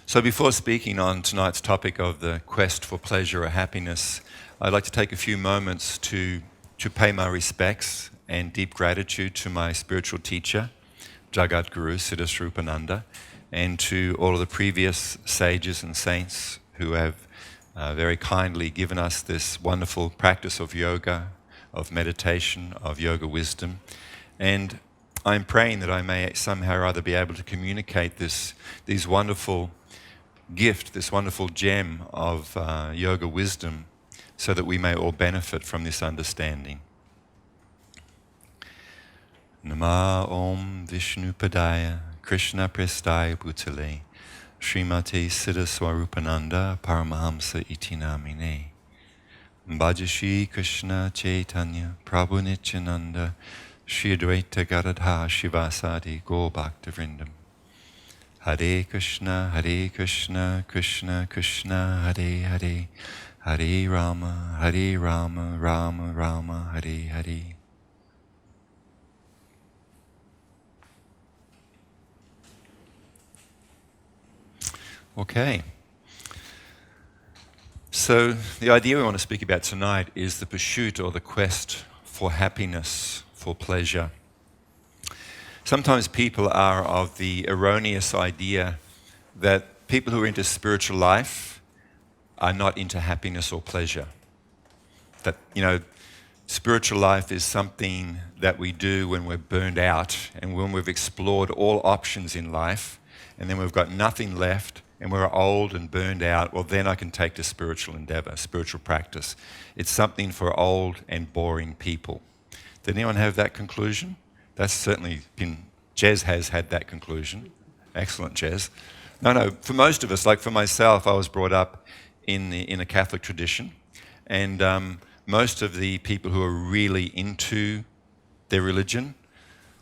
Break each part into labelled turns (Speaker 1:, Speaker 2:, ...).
Speaker 1: So before speaking on tonight's topic of the quest for pleasure or happiness, I'd like to take a few moments to pay my respects and deep gratitude to my spiritual teacher, Jagat Guru Siddhaswarupananda, and to all of the previous sages and saints who have very kindly given us this wonderful practice of yoga, of meditation, of yoga wisdom. And I'm praying that I may somehow or other be able to communicate these wonderful gift, this wonderful gem of yoga wisdom, so that we may all benefit from this understanding. Nama Om Vishnu Padaya Krishna Prestaya Bhutale Srimate Siddhaswarupananda Paramahamsa Iti Namine Bhajashi Krishna Chaitanya Prabhu Nityananda Shri Advaita Gadadha Shivasadi Gaur Bhakta Vrindam Hare Krishna Krishna Krishna Hare Hare Hare Rama Rama Rama Hare Hare. Okay. So the idea we want to speak about tonight is the pursuit or the quest for happiness, for pleasure. Sometimes people are of the erroneous idea that people who are into spiritual life are not into happiness or pleasure. That, spiritual life is something that we do when we're burned out and when we've explored all options in life and then we've got nothing left and we're old and burned out. Well, then I can take to spiritual endeavor, spiritual practice. It's something for old and boring people. Did anyone have that conclusion? That's certainly been, Jez has had that conclusion. Excellent, Jez. No, for most of us, like for myself, I was brought up in a Catholic tradition, and most of the people who are really into their religion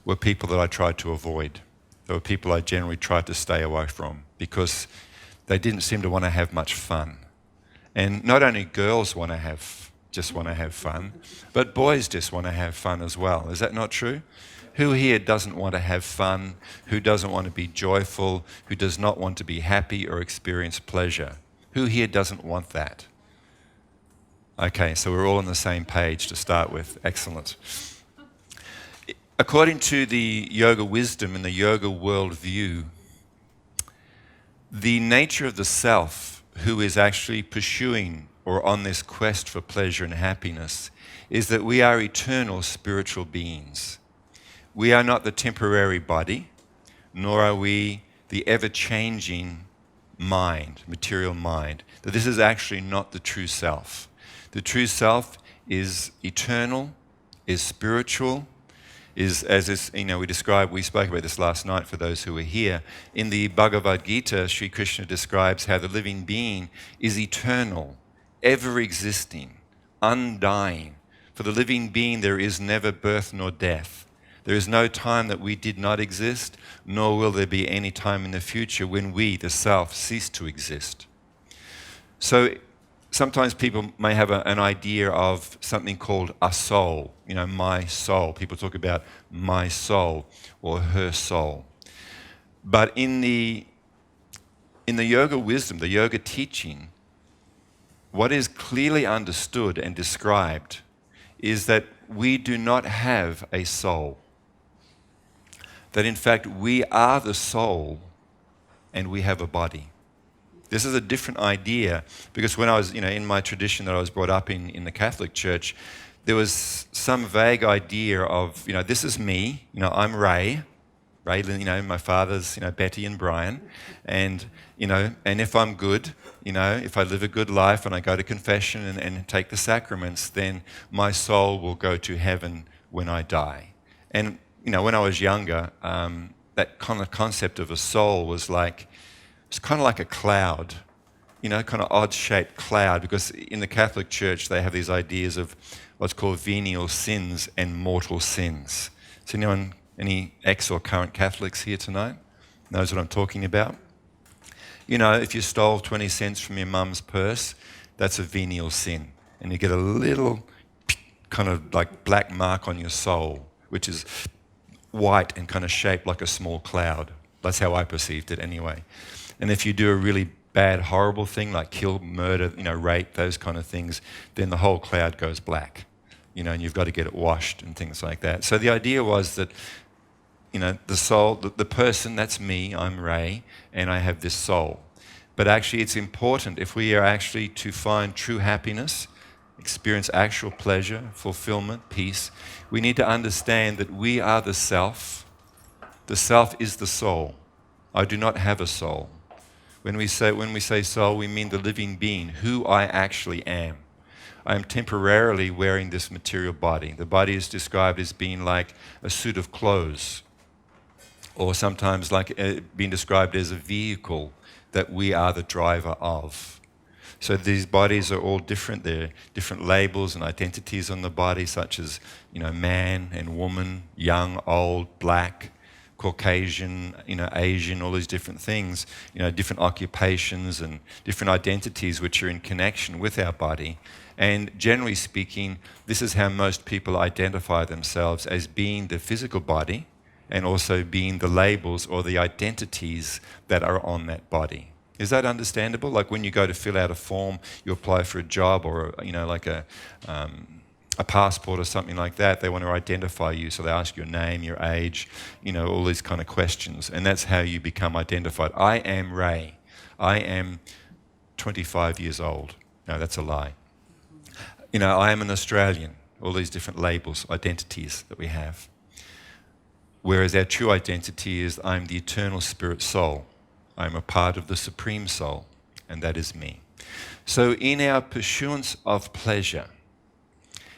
Speaker 1: were people that I tried to avoid. They were people I generally tried to stay away from because they didn't seem to want to have much fun. And not only girls just want to have fun, but boys just want to have fun as well. Is that not true? Who here doesn't want to have fun? Who doesn't want to be joyful? Who does not want to be happy or experience pleasure? Who here doesn't want that? Okay, so we're all on the same page to start with. Excellent. According to the yoga wisdom and the yoga worldview, the nature of the self who is actually pursuing or on this quest for pleasure and happiness is that we are eternal spiritual beings. We are not the temporary body, nor are we the ever-changing mind, material mind. That this is actually not the true self. The true self is eternal, is spiritual, is, as is, we spoke about this last night for those who were here. In the Bhagavad Gita, Sri Krishna describes how the living being is eternal, ever existing, undying. For the living being there is never birth nor death. There is no time that we did not exist, nor will there be any time in the future when we, the self, cease to exist. So sometimes people may have an idea of something called a soul, my soul. People talk about my soul or her soul. But in the yoga wisdom, the yoga teaching, what is clearly understood and described is that we do not have a soul. That in fact we are the soul and we have a body. This is a different idea because when I was, in my tradition that I was brought up in the Catholic Church, there was some vague idea of, this is me, I'm Ray, my father's, Betty and Brian, and if I'm good, if I live a good life and I go to confession and take the sacraments, then my soul will go to heaven when I die. And, when I was younger, that kind of concept of a soul was it's kind of like a cloud, kind of odd-shaped cloud, because in the Catholic Church they have these ideas of what's called venial sins and mortal sins. So any ex or current Catholics here tonight knows what I'm talking about? If you stole 20 cents from your mum's purse, that's a venial sin. And you get a little kind of like black mark on your soul, which is white and kind of shaped like a small cloud. That's how I perceived it anyway. And if you do a really bad, horrible thing like kill, murder, rape, those kind of things, then the whole cloud goes black, and you've got to get it washed and things like that. So the idea was that, the soul, the person, that's me, I'm Ray, and I have this soul. But actually it's important if we are actually to find true happiness, experience actual pleasure, fulfillment, peace, we need to understand that we are the self. The self is the soul. I do not have a soul. When we say soul, we mean the living being, who I actually am. I am temporarily wearing this material body. The body is described as being like a suit of clothes, or sometimes like being described as a vehicle that we are the driver of. So these bodies are all different. There are different labels and identities on the body, such as, man and woman, young, old, black, Caucasian, Asian, all these different things, different occupations and different identities which are in connection with our body. And generally speaking, this is how most people identify themselves, as being the physical body and also being the labels or the identities that are on that body. Is that understandable? Like when you go to fill out a form, you apply for a job or, like a passport or something like that, they want to identify you. So they ask your name, your age, all these kind of questions. And that's how you become identified. I am Ray. I am 25 years old. No, that's a lie. I am an Australian. All these different labels, identities that we have. Whereas our true identity is I'm the eternal spirit soul. I'm a part of the supreme soul, and that is me. So in our pursuance of pleasure,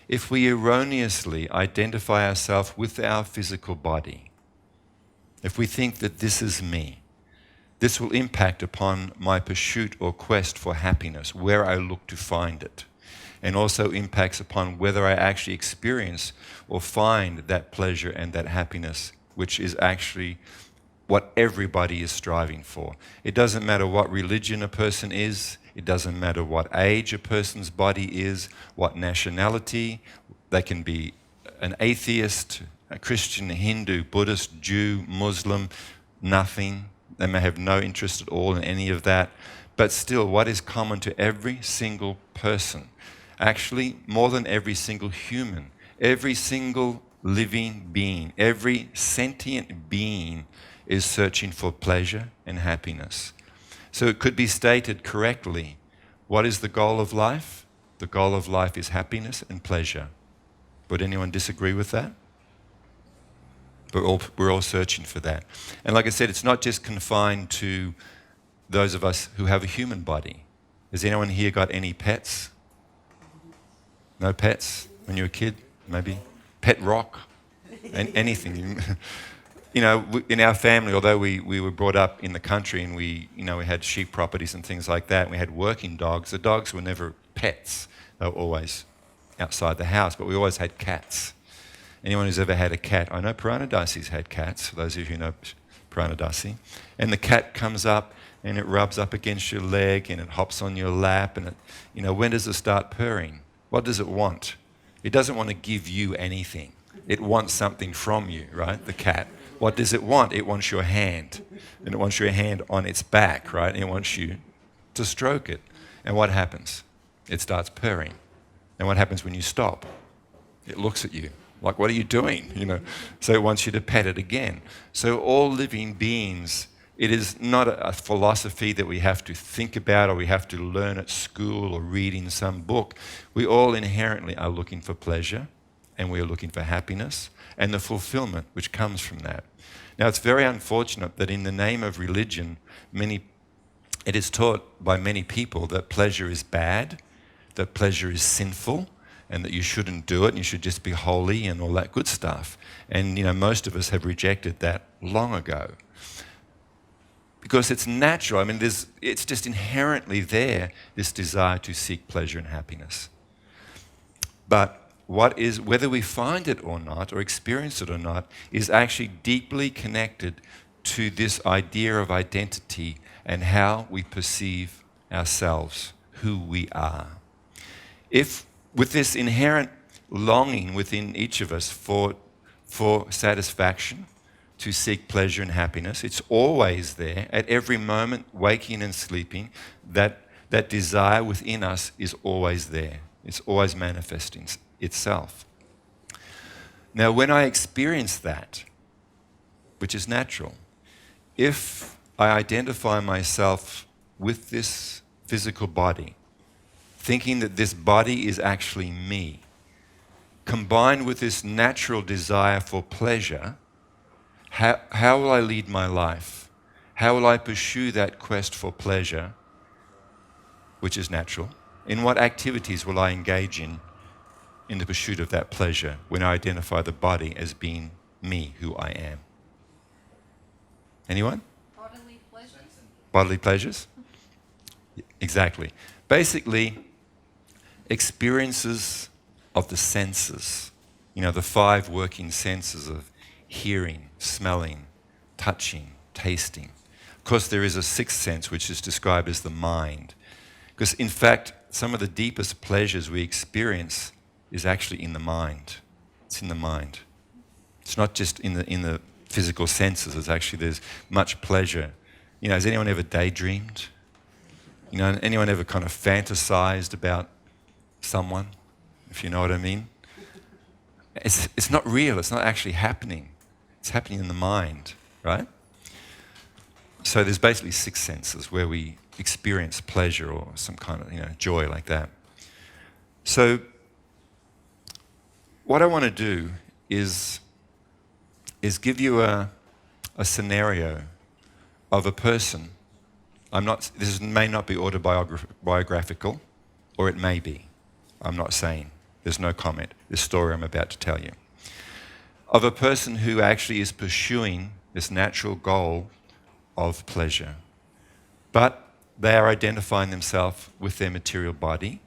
Speaker 1: if we erroneously identify ourselves with our physical body, if we think that this is me, this will impact upon my pursuit or quest for happiness, where I look to find it, and also impacts upon whether I actually experience or find that pleasure and that happiness, which is actually what everybody is striving for. It doesn't matter what religion a person is. It doesn't matter what age a person's body is, what nationality. They can be an atheist, a Christian, a Hindu, Buddhist, Jew, Muslim, nothing. They may have no interest at all in any of that. But still, what is common to every single person? Actually, more than every single human, every single living being, every sentient being is searching for pleasure and happiness. So it could be stated correctly, what is the goal of life? The goal of life is happiness and pleasure. Would anyone disagree with that? We're all searching for that. And like I said, it's not just confined to those of us who have a human body. Has anyone here got any pets? No pets when you were a kid, maybe? Pet rock? Anything. In our family, although we were brought up in the country and we had sheep properties and things like that, and we had working dogs, the dogs were never pets. They were always outside the house, but we always had cats. Anyone who's ever had a cat, I know Puranadasi's had cats, for those of you who know Puranadasi, and the cat comes up and it rubs up against your leg and it hops on your lap and when does it start purring? What does it want? It doesn't want to give you anything. It wants something from you, right? The cat. What does it want? It wants your hand. And it wants your hand on its back, right? And it wants you to stroke it. And what happens? It starts purring. And what happens when you stop? It looks at you. Like, what are you doing? So it wants you to pet it again. So all living beings, it is not a philosophy that we have to think about or we have to learn at school or read in some book. We all inherently are looking for pleasure and we are looking for happiness and the fulfillment which comes from that. Now, it's very unfortunate that in the name of religion, it is taught by many people that pleasure is bad, that pleasure is sinful, and that you shouldn't do it and you should just be holy and all that good stuff. And, most of us have rejected that long ago. Because it's natural. I mean, it's just inherently there, this desire to seek pleasure and happiness. But whether we find it or not, or experience it or not, is actually deeply connected to this idea of identity and how we perceive ourselves, who we are. If with this inherent longing within each of us for satisfaction, to seek pleasure and happiness. It's always there. At every moment, waking and sleeping, that desire within us is always there. It's always manifesting itself. Now, when I experience that, which is natural, if I identify myself with this physical body, thinking that this body is actually me, combined with this natural desire for pleasure, how will I lead my life? How will I pursue that quest for pleasure, which is natural? In what activities will I engage in the pursuit of that pleasure when I identify the body as being me, who I am? Anyone?
Speaker 2: Bodily pleasures.
Speaker 1: Bodily pleasures? Exactly. Basically, experiences of the senses. You know, the 5 working senses of hearing, smelling, touching, tasting. Of course, there is a 6th sense, which is described as the mind. Because in fact, some of the deepest pleasures we experience is actually in the mind. It's in the mind. It's not just in the physical senses. It's actually, there's much pleasure. You know, has anyone ever daydreamed? You know, anyone ever kind of fantasized about someone, if you know what I mean? It's not real. It's not actually happening. It's happening in the mind, right? So there's basically 6 senses where we experience pleasure or some kind of, joy like that. So what I want to do is give you a scenario of a person. This may not be autobiographical, or it may be. I'm not saying. There's no comment. This story I'm about to tell you. Of a person who actually is pursuing this natural goal of pleasure. But they are identifying themselves with their material body,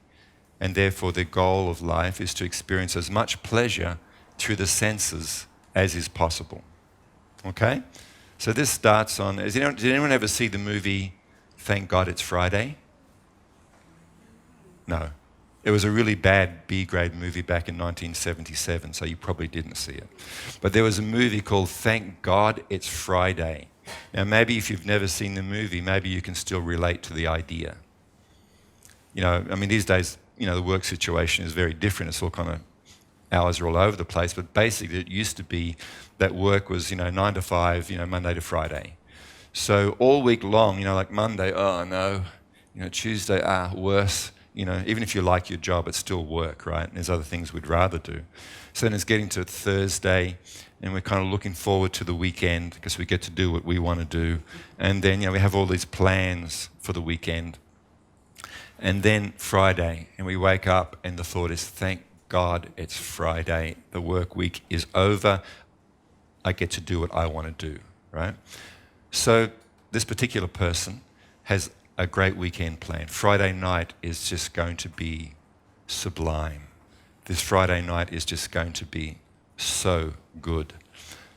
Speaker 1: and therefore their goal of life is to experience as much pleasure through the senses as is possible. Okay? So this starts on, did anyone ever see the movie Thank God It's Friday? No. It was a really bad B-grade movie back in 1977, so you probably didn't see it. But there was a movie called Thank God It's Friday. Now maybe if you've never seen the movie, maybe you can still relate to the idea. These days, the work situation is very different. It's all kind of, hours are all over the place, but basically it used to be that work was, 9 to 5, Monday to Friday. So all week long, like Monday, oh no, Tuesday, worse. Even if you like your job, it's still work, right? And there's other things we'd rather do. So then it's getting to Thursday, and we're kind of looking forward to the weekend because we get to do what we want to do. And then, we have all these plans for the weekend. And then Friday, and we wake up, and the thought is, thank God it's Friday. The work week is over. I get to do what I want to do, right? So this particular person has a great weekend plan. Friday night is just going to be sublime. This Friday night is just going to be so good.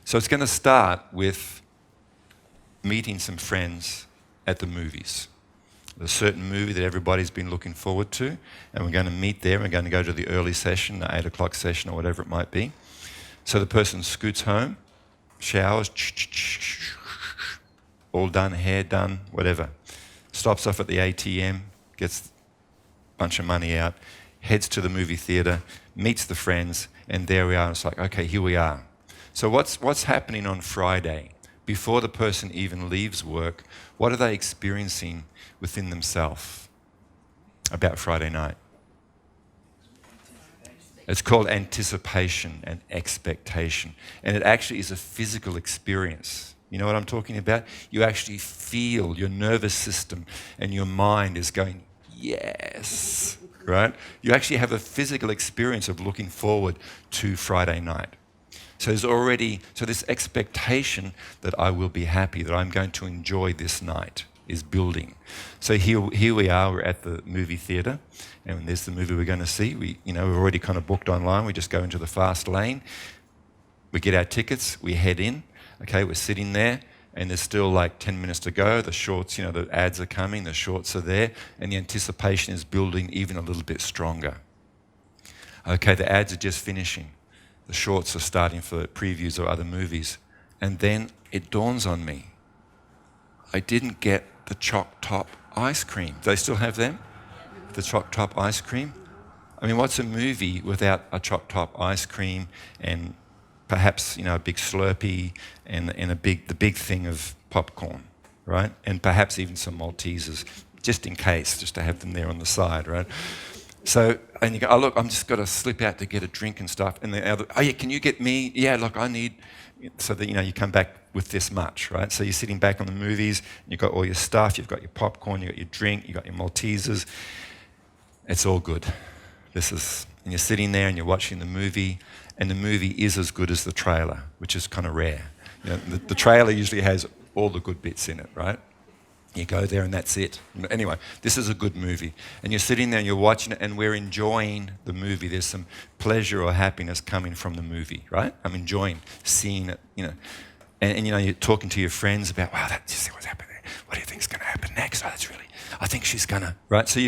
Speaker 1: So it's going to start with meeting some friends at the movies. There's a certain movie that everybody's been looking forward to, and we're going to meet there. We're going to go to the early session, the 8 o'clock session or whatever it might be. So the person scoots home, showers, all done, hair done, whatever. Stops off at the ATM, gets a bunch of money out, heads to the movie theatre, meets the friends, and there we are. It's like, okay, here we are. So what's happening on Friday? Before the person even leaves work, what are they experiencing within themselves about Friday night? It's called anticipation and expectation. And it actually is a physical experience. You know what I'm talking about? You actually feel your nervous system and your mind is going, yes, right? You actually have a physical experience of looking forward to Friday night. So this expectation that I will be happy, that I'm going to enjoy this night is building. So here we are, we're at the movie theatre, and there's the movie we're going to see. We've already kind of booked online. We just go into the fast lane. We get our tickets, we head in. Okay, we're sitting there, and there's still like 10 minutes to go. The shorts, the ads are coming, the shorts are there, and the anticipation is building even a little bit stronger. Okay, the ads are just finishing. The shorts are starting for previews of other movies, And then it dawns on me, I didn't get the choc top ice cream. Do they still have them? The choc top ice cream? I mean, what's a movie without a choc top ice cream and perhaps, a big Slurpee and the big thing of popcorn, right? And perhaps even some Maltesers, just in case, just to have them there on the side, right? So, and you go, oh, look, I'm just got to slip out to get a drink and stuff. And the other, oh, yeah, can you get me? Yeah, look, I need, so that, you come back with this much, right? So you're sitting back on the movies, you've got all your stuff, you've got your popcorn, you've got your drink, you've got your Maltesers. It's all good. And you're sitting there and you're watching the movie, and the movie is as good as the trailer, which is kind of rare. The trailer usually has all the good bits in it, right? You go there and that's it. Anyway, this is a good movie. And you're sitting there and you're watching it and we're enjoying the movie. There's some pleasure or happiness coming from the movie, right? I'm enjoying seeing it, And you're talking to your friends about, wow, you see what's happening. What do you think's going to happen next? I think she's going to, right? So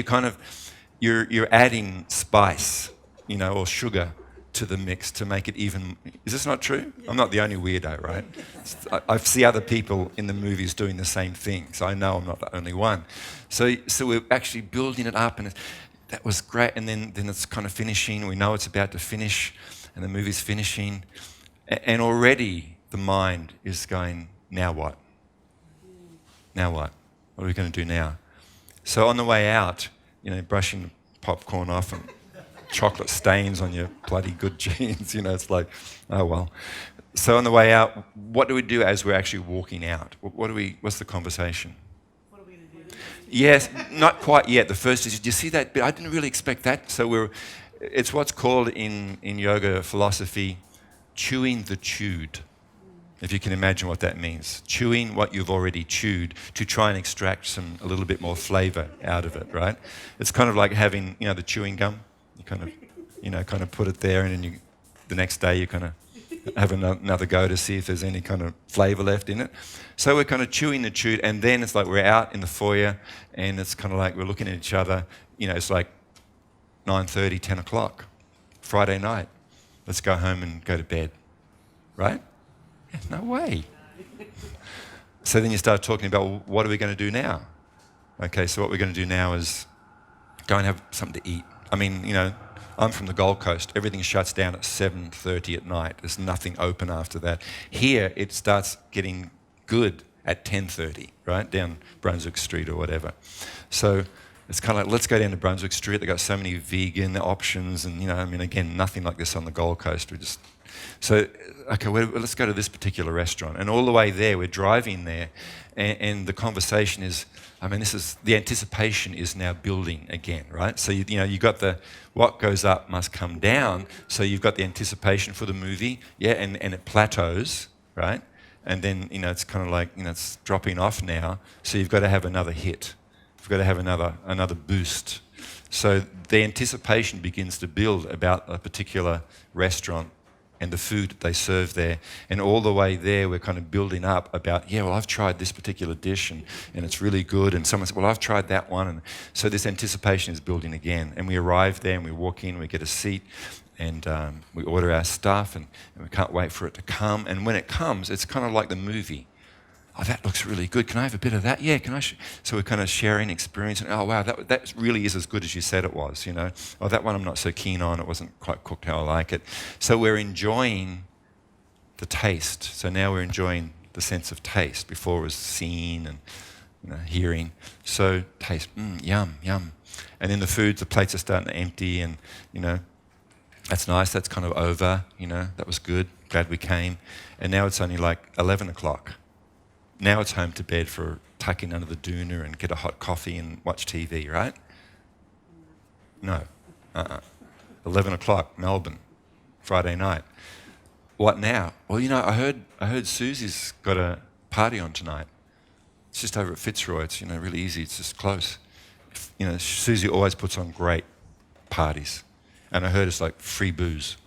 Speaker 1: you're adding spice, or sugar to the mix to make it even. Is this not true? I'm not the only weirdo, right? I see other people in the movies doing the same thing, so I know I'm not the only one. So we're actually building it up, and that was great. And then it's kind of finishing. We know it's about to finish, and the movie's finishing, and already the mind is going, now what? Now what? What are we going to do now? So on the way out, brushing the popcorn off and chocolate stains on your bloody good jeans, it's like, oh well. So on the way out, what do we do as we're actually walking out? What's the conversation?
Speaker 2: What are we going to do?
Speaker 1: Yes, not quite yet. The first is, did you see that bit? I didn't really expect that. So it's what's called in yoga philosophy, chewing the chewed. If you can imagine what that means. Chewing what you've already chewed to try and extract a little bit more flavor out of it, right? It's kind of like having, the chewing gum. You kind of put it there, and then the next day you kind of have another go to see if there's any kind of flavor left in it. So we're kind of chewing the chewed, and then it's like we're out in the foyer, and it's kind of like we're looking at each other. It's like 9:30, 10 o'clock, Friday night. Let's go home and go to bed, right? No way. So then you start talking about, well, what are we going to do now? Okay, so what we're going to do now is go and have something to eat. I mean, I'm from the Gold Coast. Everything shuts down at 7:30 at night. There's nothing open after that. Here, it starts getting good at 10:30, right? Down Brunswick Street or whatever. So it's kind of like, let's go down to Brunswick Street. They've got so many vegan options and, again, nothing like this on the Gold Coast. Okay, let's go to this particular restaurant. And all the way there, we're driving there, and the conversation is, the anticipation is now building again, right? So, you got what goes up must come down. So you've got the anticipation for the movie, and it plateaus, right? And then, it's kind of like, it's dropping off now. So you've got to have another hit. You've got to have another boost. So the anticipation begins to build about a particular restaurant and the food that they serve there. And all the way there, we're kind of building up about, I've tried this particular dish and it's really good. And someone said, well, I've tried that one. And so this anticipation is building again. And we arrive there and we walk in, we get a seat, and we order our stuff, and we can't wait for it to come. And when it comes, it's kind of like the movie. Oh, that looks really good. Can I have a bit of that? Yeah, can I? So we're kind of sharing experience. And, oh, wow, that really is as good as you said it was, Oh, that one I'm not so keen on. It wasn't quite cooked how I like it. So we're enjoying the taste. So now we're enjoying the sense of taste. Before it was seeing and hearing. So taste, yum, yum. And then the plates are starting to empty, and, that's nice. That's kind of over, That was good. Glad we came. And now it's only like 11 o'clock. Now it's home to bed for tuck in under the doona and get a hot coffee and watch TV, right? No. 11 o'clock, Melbourne, Friday night. What now? Well, I heard Susie's got a party on tonight. It's just over at Fitzroy. It's, really easy. It's just close. Susie always puts on great parties. And I heard it's like free booze.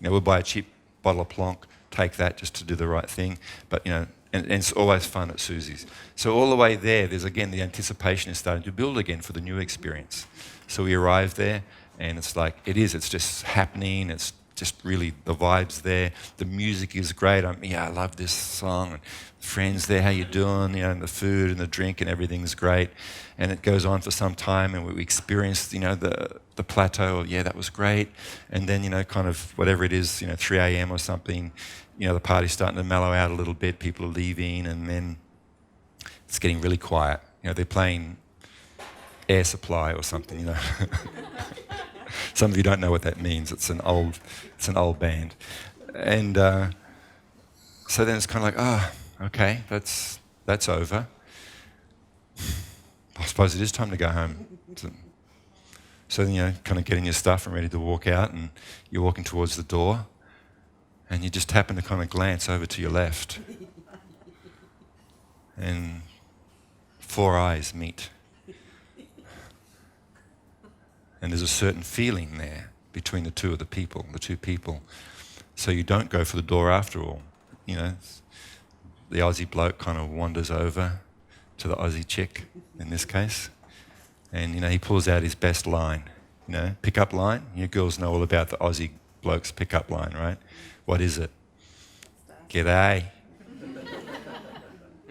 Speaker 1: We'll buy a cheap bottle of Plonk, take that just to do the right thing. But, and it's always fun at Susie's. So all the way there, there's again, the anticipation is starting to build again for the new experience. So we arrive there, and it's like, it's just happening, it's just really the vibe's there. The music is great. I love this song. And friends there, how you doing? And the food and the drink and everything's great. And it goes on for some time, and we experience, the plateau of, that was great. And then, kind of whatever it is, 3 a.m. or something, the party's starting to mellow out a little bit. People are leaving, and then it's getting really quiet. They're playing Air Supply or something, Some of you don't know what that means. It's an old band. And so then it's kind of like, okay, that's over. I suppose it is time to go home. So then, kind of getting your stuff and ready to walk out, and you're walking towards the door, and you just happen to kind of glance over to your left, and 4 eyes meet. And there's a certain feeling there between the two people. So you don't go for the door after all. The Aussie bloke kind of wanders over to the Aussie chick, in this case, and, he pulls out his best line, pickup line. You girls know all about the Aussie bloke's pickup line, right? What is it? G'day.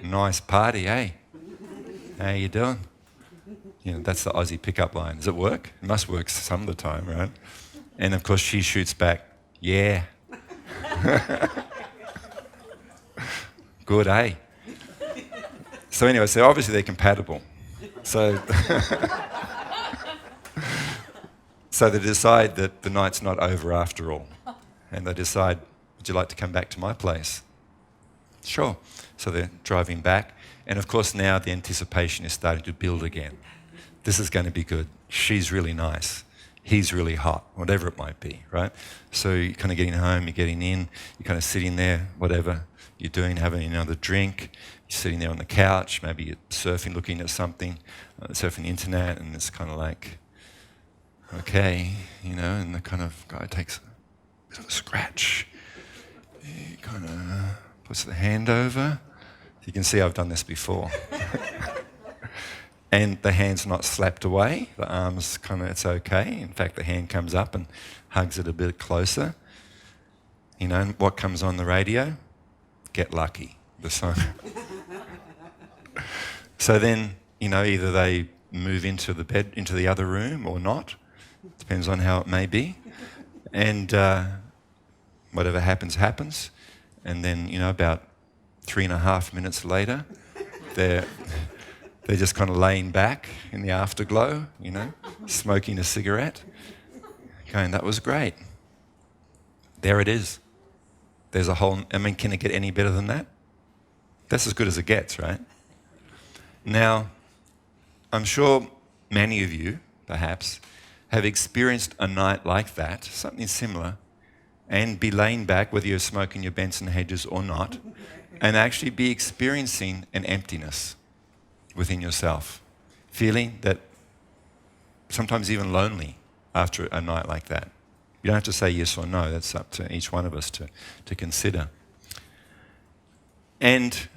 Speaker 1: Nice party, eh? How you doing? That's the Aussie pickup line. Does it work? It must work some of the time, right? And of course she shoots back, yeah. Good, eh? So anyway, so obviously they're compatible. So, so they decide that the night's not over after all. And they decide, would you like to come back to my place? Sure. So they're driving back. And of course now the anticipation is starting to build again. This is going to be good. She's really nice. He's really hot, whatever it might be, right? So you're kind of getting home, you're getting in, you're kind of sitting there, whatever you're doing, having another drink. You're sitting there on the couch, maybe you're surfing, looking at something, surfing the internet, and it's kind of like, okay, and the kind of guy takes a bit of a scratch. He kind of puts the hand over. You can see I've done this before. And the hand's not slapped away. The arm's kind of, it's okay. In fact, the hand comes up and hugs it a bit closer. And what comes on the radio? Get Lucky, the song. So then, either they move into the other room or not. Depends on how it may be. And whatever happens, happens. And then, about 3.5 minutes later, they're just kind of laying back in the afterglow, smoking a cigarette, going, that was great. There it is. There's a whole, can it get any better than that? That's as good as it gets, right? Now, I'm sure many of you, perhaps, have experienced a night like that, something similar, and be laying back, whether you're smoking your Benson Hedges or not, and actually be experiencing an emptiness within yourself, feeling that sometimes even lonely after a night like that. You don't have to say yes or no, that's up to each one of us to consider. And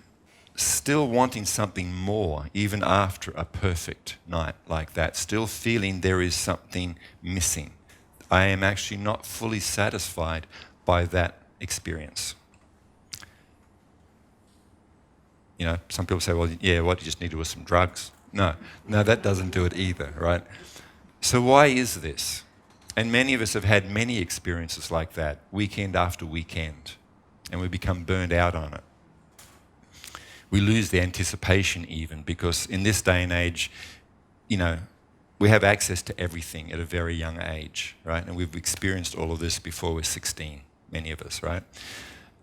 Speaker 1: still wanting something more, even after a perfect night like that, still feeling there is something missing. I am actually not fully satisfied by that experience. Some people say, well, yeah, what you just needed was some drugs. No, that doesn't do it either, right? So why is this? And many of us have had many experiences like that, weekend after weekend, and we become burned out on it. We lose the anticipation even, because in this day and age, we have access to everything at a very young age, right? And we've experienced all of this before we're 16, many of us, right?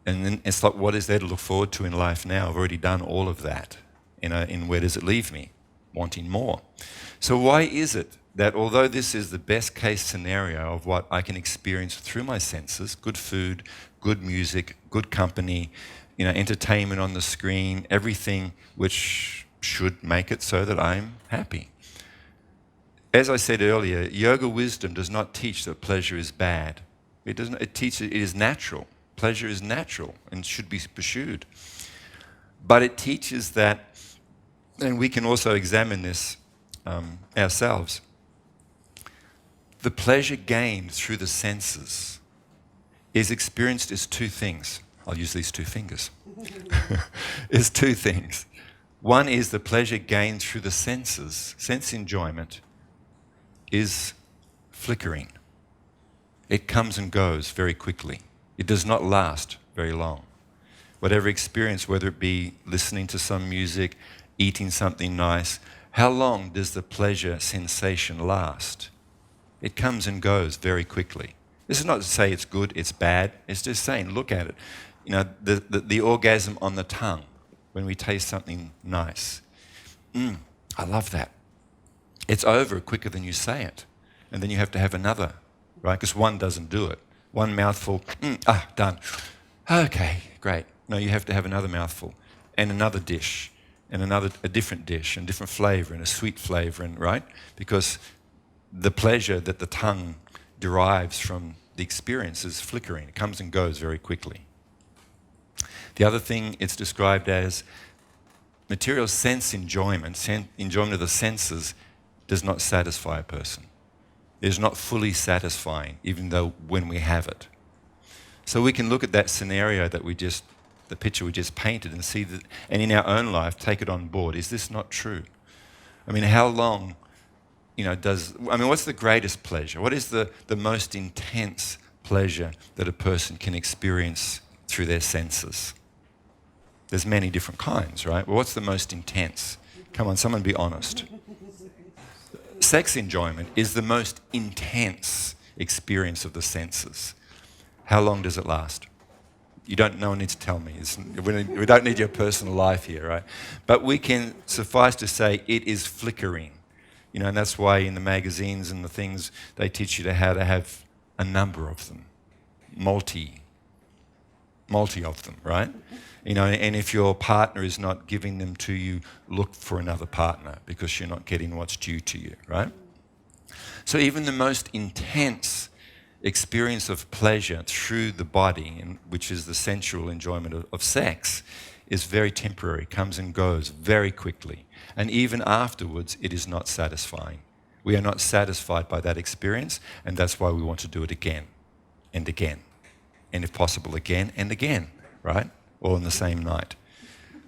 Speaker 1: And then it's like, what is there to look forward to in life now? I've already done all of that. In where does it leave me? Wanting more. So why is it that although this is the best case scenario of what I can experience through my senses, good food, good music, good company, entertainment on the screen, everything which should make it so that I'm happy. As I said earlier, yoga wisdom does not teach that pleasure is bad. It teaches it is natural. Pleasure is natural and should be pursued. But it teaches that, and we can also examine this ourselves, the pleasure gained through the senses is experienced as two things. I'll use these two fingers. Is two things. One is the pleasure gained through the senses. Sense enjoyment is flickering. It comes and goes very quickly. It does not last very long. Whatever experience, whether it be listening to some music, eating something nice, how long does the pleasure sensation last? It comes and goes very quickly. This is not to say it's good, it's bad. It's just saying, look at it. You know, the orgasm on the tongue when we taste something nice. I love that. It's over quicker than you say it. And then you have to have another, right? Because one doesn't do it. One mouthful, done. Okay, great. No, you have to have another mouthful and another dish and a different dish and different flavor and a sweet flavor, and right? Because the pleasure that the tongue derives from the experience is flickering. It comes and goes very quickly. The other thing it's described as material sense enjoyment, enjoyment of the senses, does not satisfy a person. It is not fully satisfying, even though when we have it. So we can look at that scenario that the picture we just painted, and see that, and in our own life, take it on board. Is this not true? I mean, how long, what's the greatest pleasure? What is the most intense pleasure that a person can experience through their senses? There's many different kinds, right? Well, what's the most intense? Come on, someone be honest. Sex enjoyment is the most intense experience of the senses. How long does it last? No one needs to tell me. We don't need your personal life here, right? But we can suffice to say it is flickering. And that's why in the magazines and the things, they teach you how to have a number of them. Multi of them, right? And if your partner is not giving them to you, look for another partner, because you're not getting what's due to you, right? So even the most intense experience of pleasure through the body, which is the sensual enjoyment of sex, is very temporary, comes and goes very quickly. And even afterwards, it is not satisfying. We are not satisfied by that experience, and that's why we want to do it again and again. And if possible, again and again, right? All in the same night.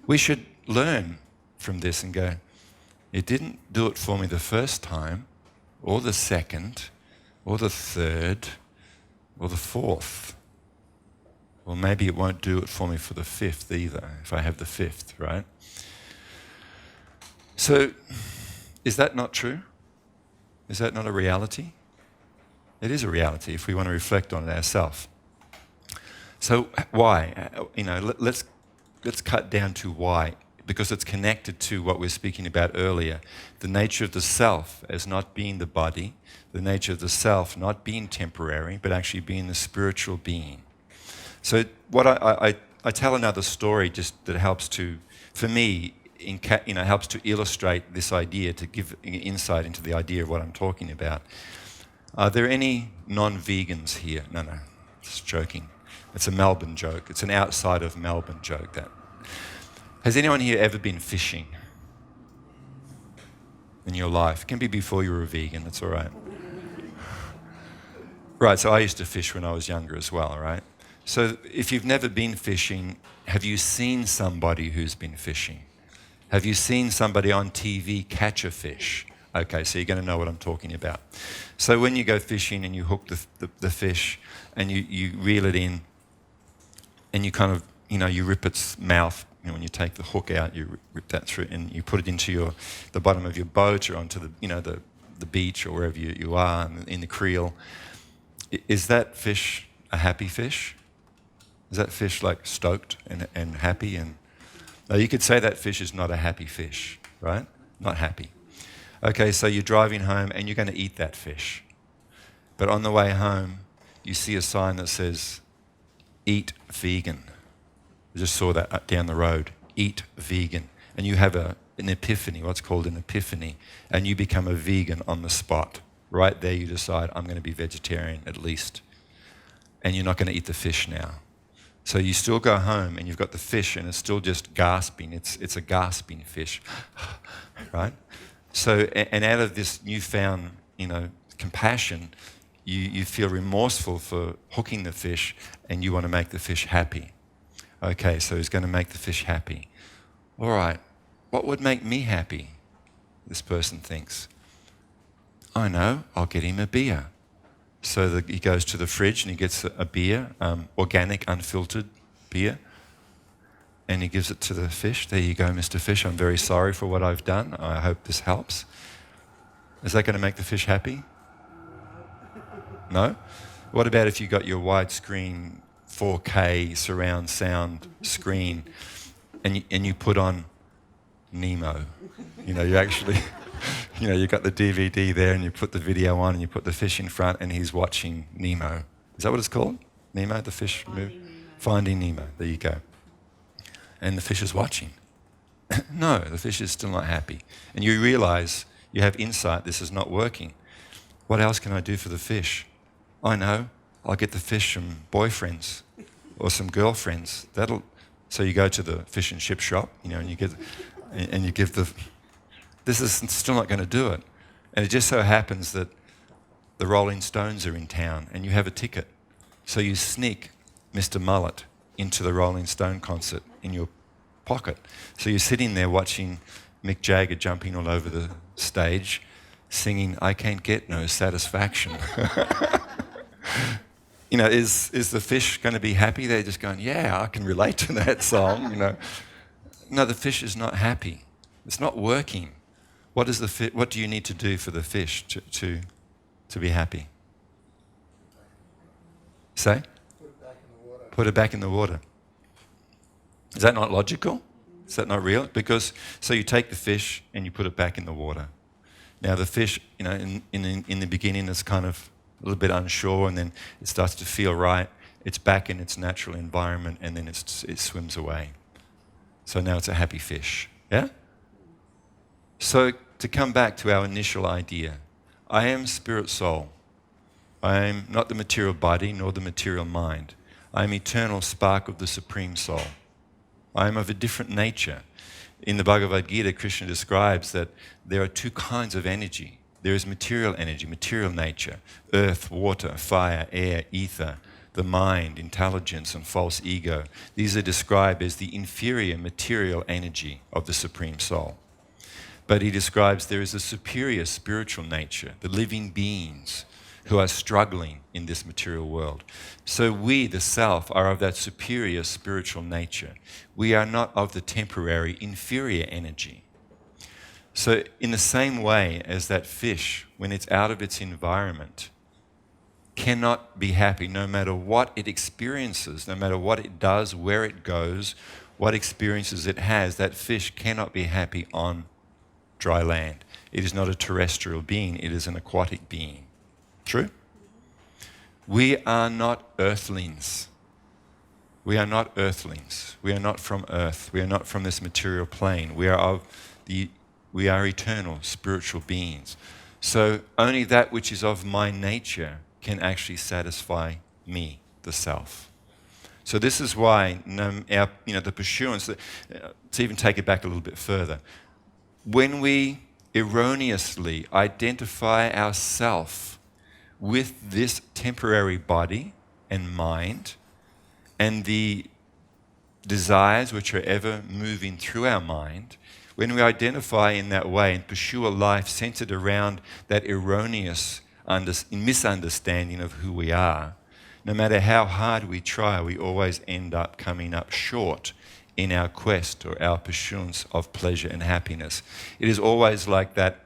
Speaker 1: We should learn from this and go, it didn't do it for me the first time, or the second, or the third, or the fourth. Well, maybe it won't do it for me for the fifth either, if I have the fifth, right? So, is that not true? Is that not a reality? It is a reality if we want to reflect on it ourselves. So why? Let's cut down to why, because it's connected to what we were speaking about earlier. The nature of the self as not being the body, the nature of the self not being temporary, but actually being the spiritual being. So what I tell another story just that helps to, for me, helps to illustrate this idea, to give insight into the idea of what I'm talking about. Are there any non-vegans here? No, just joking. It's a Melbourne joke. It's an outside of Melbourne joke. That. Has anyone here ever been fishing in your life? It can be before you were a vegan, that's all right. Right, so I used to fish when I was younger as well, right? So if you've never been fishing, have you seen somebody who's been fishing? Have you seen somebody on TV catch a fish? Okay, so you're going to know what I'm talking about. So when you go fishing and you hook the fish and you reel it in, and you kind of, you rip its mouth. When you take the hook out, you rip that through, and you put it into the bottom of your boat or onto the beach or wherever you are in the creel. Is that fish a happy fish? Is that fish like stoked and happy? And no, you could say that fish is not a happy fish, right? Not happy. Okay, so you're driving home and you're going to eat that fish. But on the way home, you see a sign that says, eat vegan. I just saw that down the road, eat vegan. And you have an epiphany, what's called an epiphany, and you become a vegan on the spot. Right there you decide, I'm going to be vegetarian at least. And you're not going to eat the fish now. So you still go home and you've got the fish and it's still just gasping. It's a gasping fish, right? So, and out of this newfound, compassion, you feel remorseful for hooking the fish and you want to make the fish happy. Okay, so he's going to make the fish happy. All right, what would make me happy? This person thinks. I know, I'll get him a beer. So he goes to the fridge and he gets a beer, organic, unfiltered beer, and he gives it to the fish. There you go, Mr. Fish, I'm very sorry for what I've done. I hope this helps. Is that going to make the fish happy? No? What about if you got your widescreen 4K surround sound screen and you put on Nemo? You actually, you got the DVD there and you put the video on and you put the fish in front and he's watching Nemo. Is that what it's called? Nemo, the fish movie? Finding Nemo. There you go. And the fish is watching. No, the fish is still not happy. And you realize, you have insight, this is not working. What else can I do for the fish? I know, I'll get the fish some boyfriends or some girlfriends. So you go to the fish and chip shop, and you give this is still not going to do it. And it just so happens that the Rolling Stones are in town and you have a ticket. So you sneak Mr. Mullet into the Rolling Stone concert in your pocket. So you're sitting there watching Mick Jagger jumping all over the stage, singing, I Can't Get No Satisfaction. Is the fish going to be happy? They're just going, yeah, I can relate to that song. No, the fish is not happy. It's not working. What do you need to do for the fish to be happy? Say? Put it back in the water. Is that not logical? Is that not real? So you take the fish and you put it back in the water. Now the fish, in the beginning it's kind of a little bit unsure, and then it starts to feel right. It's back in its natural environment, and then it swims away. So now it's a happy fish. Yeah? So to come back to our initial idea, I am spirit soul. I am not the material body nor the material mind. I am eternal spark of the Supreme Soul. I am of a different nature. In the Bhagavad Gita, Krishna describes that there are two kinds of energy. There is material energy, material nature, earth, water, fire, air, ether, the mind, intelligence, and false ego. These are described as the inferior material energy of the Supreme Soul. But he describes there is a superior spiritual nature, the living beings who are struggling in this material world. So we, the self, are of that superior spiritual nature. We are not of the temporary inferior energy. So in the same way as that fish, when it's out of its environment, cannot be happy no matter what it experiences, no matter what it does, where it goes, what experiences it has, that fish cannot be happy on dry land. It is not a terrestrial being, it is an aquatic being. True? We are not earthlings. We are not earthlings. We are not from earth. We are not from this material plane. We are eternal spiritual beings. So only that which is of my nature can actually satisfy me, the self. So this is why the pursuance, to even take it back a little bit further, when we erroneously identify ourself with this temporary body and mind and the desires which are ever moving through our mind, when we identify in that way and pursue a life centered around that erroneous misunderstanding of who we are, no matter how hard we try, we always end up coming up short in our quest or our pursuance of pleasure and happiness. It is always like that,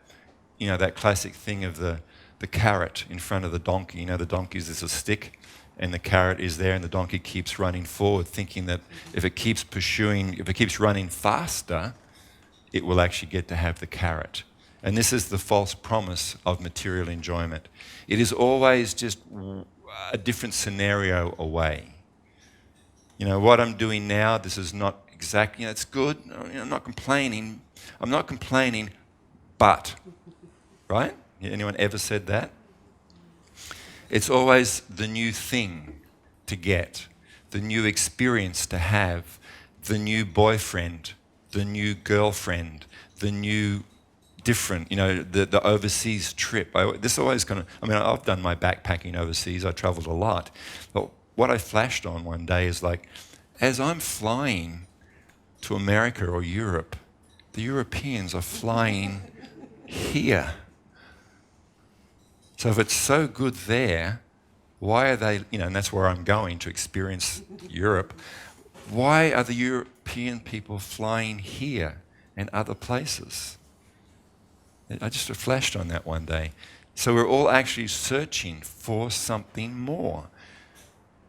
Speaker 1: that classic thing of the carrot in front of the donkey. The donkey is a stick and the carrot is there, and the donkey keeps running forward, thinking that if it keeps running faster, it will actually get to have the carrot. And this is the false promise of material enjoyment. It is always just a different scenario away. What I'm doing now, this is not exactly, it's good. I'm not complaining. But, right? Anyone ever said that? It's always the new thing to get, the new experience to have, the new boyfriend, the new girlfriend, the new different, the overseas trip. This always I've done my backpacking overseas. I traveled a lot. But what I flashed on one day is like, as I'm flying to America or Europe, the Europeans are flying here. So if it's so good there, why are they, and that's where I'm going to experience Europe, why are the European people flying here and other places? I just flashed on that one day. So we're all actually searching for something more.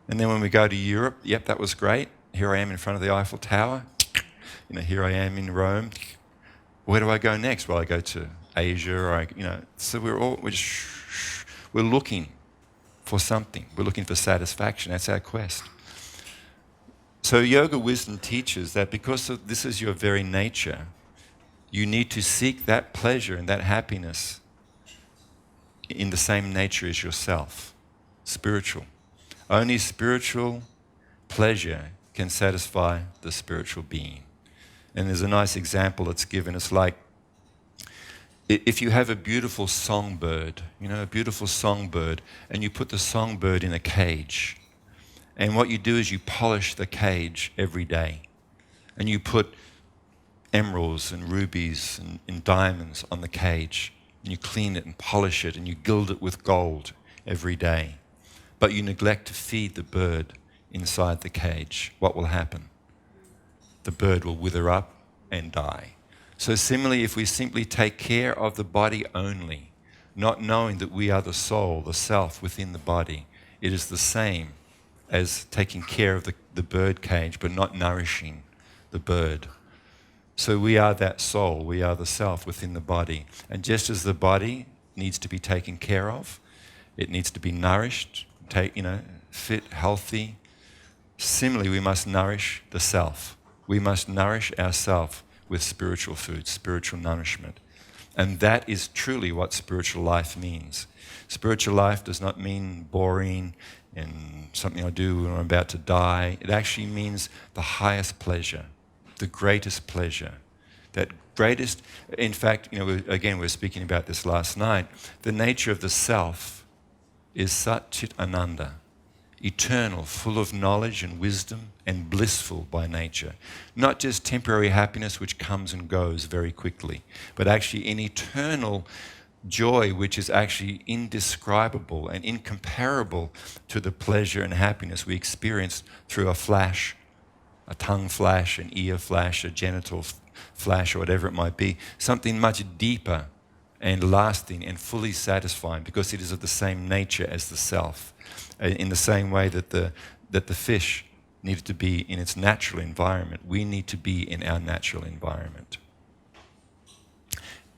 Speaker 1: And then when we go to Europe, yep, that was great. Here I am in front of the Eiffel Tower. Here I am in Rome. Where do I go next? Well, I go to Asia, or so we're looking for something. We're looking for satisfaction. That's our quest. So yoga wisdom teaches that because this is your very nature, you need to seek that pleasure and that happiness in the same nature as yourself, spiritual. Only spiritual pleasure can satisfy the spiritual being. And there's a nice example that's given. It's like if you have a beautiful songbird, and you put the songbird in a cage, and what you do is you polish the cage every day, and you put emeralds and rubies and diamonds on the cage, and you clean it and polish it, and you gild it with gold every day. But you neglect to feed the bird inside the cage. What will happen? The bird will wither up and die. So similarly, if we simply take care of the body only, not knowing that we are the soul, the self within the body, it is the same as taking care of the bird cage, but not nourishing the bird. So we are that soul, we are the self within the body. And just as the body needs to be taken care of, it needs to be nourished, fit, healthy. Similarly, we must nourish the self. We must nourish ourselves with spiritual food, spiritual nourishment. And that is truly what spiritual life means. Spiritual life does not mean boring and something I do when I'm about to die. It actually means the highest pleasure, the greatest pleasure. That greatest, in fact, again, we were speaking about this last night, the nature of the self is Sat Chit Ananda, eternal, full of knowledge and wisdom and blissful by nature. Not just temporary happiness which comes and goes very quickly, but actually an eternal joy which is actually indescribable and incomparable to the pleasure and happiness we experience through a flash, a tongue flash, an ear flash, a genital flash, or whatever it might be. Something much deeper and lasting and fully satisfying, because it is of the same nature as the self. In the same way that the fish needed to be in its natural environment, we need to be in our natural environment.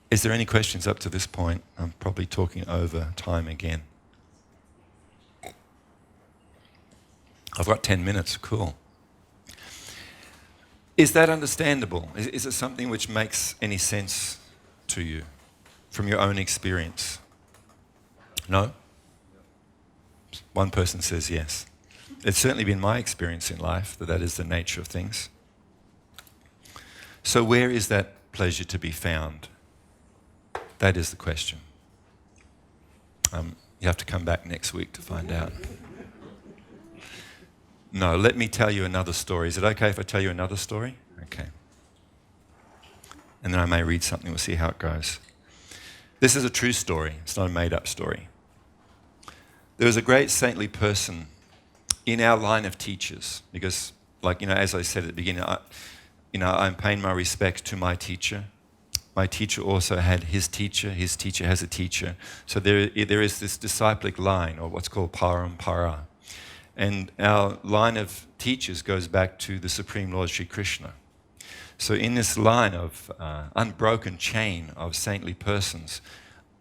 Speaker 1: Is there any questions up to this point? I'm probably talking over time again. I've got 10 minutes, cool. Is that understandable? Is it something which makes any sense to you from your own experience? No? One person says yes. It's certainly been my experience in life that is the nature of things. So where is that pleasure to be found? That is the question. You have to come back next week to find out. No, let me tell you another story. Is it okay if I tell you another story? Okay. And then I may read something. We'll see how it goes. This is a true story. It's not a made-up story. There was a great saintly person in our line of teachers, because, as I said at the beginning, I'm paying my respects to my teacher. My teacher also had his teacher has a teacher. So there is this disciplic line, or what's called parampara. And our line of teachers goes back to the Supreme Lord Sri Krishna. So in this line of unbroken chain of saintly persons,